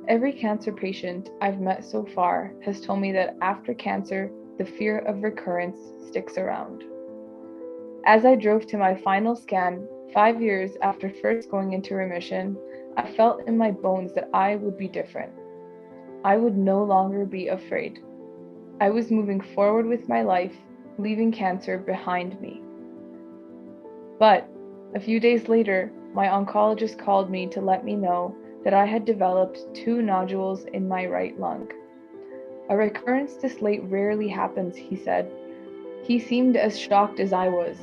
Every cancer patient I've met so far has told me that after cancer, the fear of recurrence sticks around. As I drove to my final scan, 5 years after first going into remission, I felt in my bones that I would be different. I would no longer be afraid. I was moving forward with my life, leaving cancer behind me. But a few days later, my oncologist called me to let me know that I had developed 2 nodules in my right lung. A recurrence this late rarely happens, he said. He seemed as shocked as I was,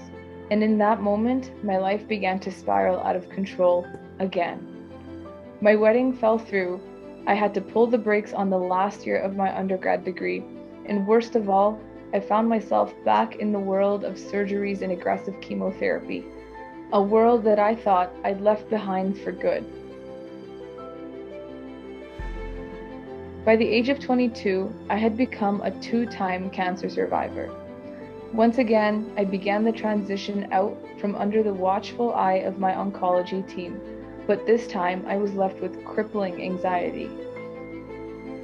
and in that moment, my life began to spiral out of control again. My wedding fell through. I had to pull the brakes on the last year of my undergrad degree, and worst of all, I found myself back in the world of surgeries and aggressive chemotherapy, a world that I thought I'd left behind for good. By the age of 22, I had become a 2-time cancer survivor. Once again, I began the transition out from under the watchful eye of my oncology team, but this time I was left with crippling anxiety.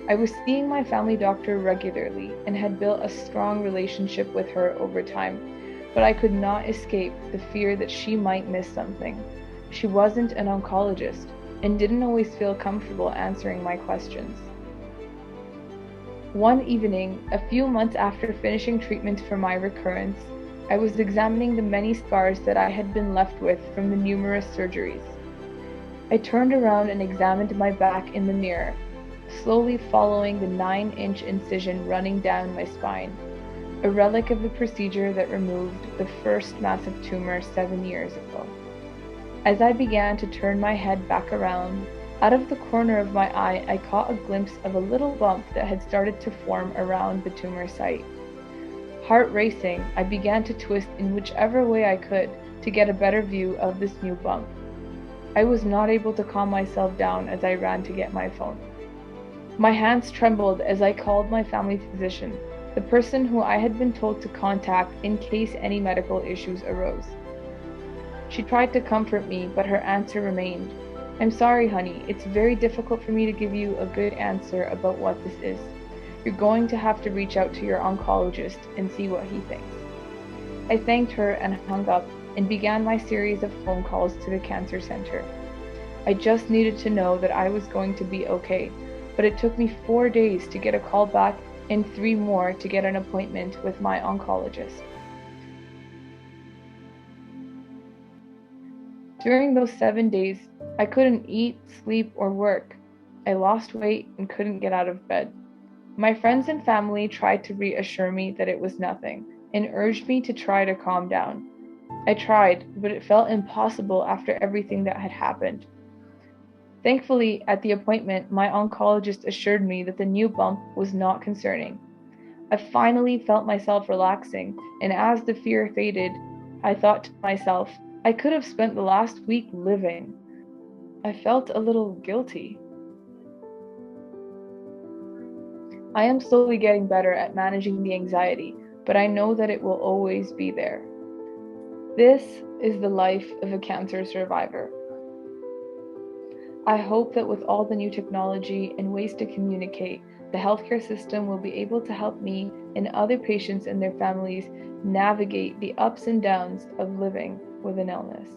I was seeing my family doctor regularly and had built a strong relationship with her over time, but I could not escape the fear that she might miss something. She wasn't an oncologist and didn't always feel comfortable answering my questions. One evening, a few months after finishing treatment for my recurrence, I was examining the many scars that I had been left with from the numerous surgeries. I turned around and examined my back in the mirror, slowly following the 9-inch incision running down my spine, a relic of the procedure that removed the first massive tumor 7 years ago. As I began to turn my head back around, out of the corner of my eye, I caught a glimpse of a little bump that had started to form around the tumor site. Heart racing, I began to twist in whichever way I could to get a better view of this new bump. I was not able to calm myself down as I ran to get my phone. My hands trembled as I called my family physician, the person who I had been told to contact in case any medical issues arose. She tried to comfort me, but her answer remained, "I'm sorry, honey, it's very difficult for me to give you a good answer about what this is. You're going to have to reach out to your oncologist and see what he thinks." I thanked her and hung up and began my series of phone calls to the cancer center. I just needed to know that I was going to be okay, but it took me 4 days to get a call back and 3 more to get an appointment with my oncologist. During those 7 days, I couldn't eat, sleep, or work. I lost weight and couldn't get out of bed. My friends and family tried to reassure me that it was nothing and urged me to try to calm down. I tried, but it felt impossible after everything that had happened. Thankfully, at the appointment, my oncologist assured me that the new bump was not concerning. I finally felt myself relaxing, and as the fear faded, I thought to myself, I could have spent the last week living. I felt a little guilty. I am slowly getting better at managing the anxiety, but I know that it will always be there. This is the life of a cancer survivor. I hope that with all the new technology and ways to communicate, the healthcare system will be able to help me and other patients and their families navigate the ups and downs of living with an illness.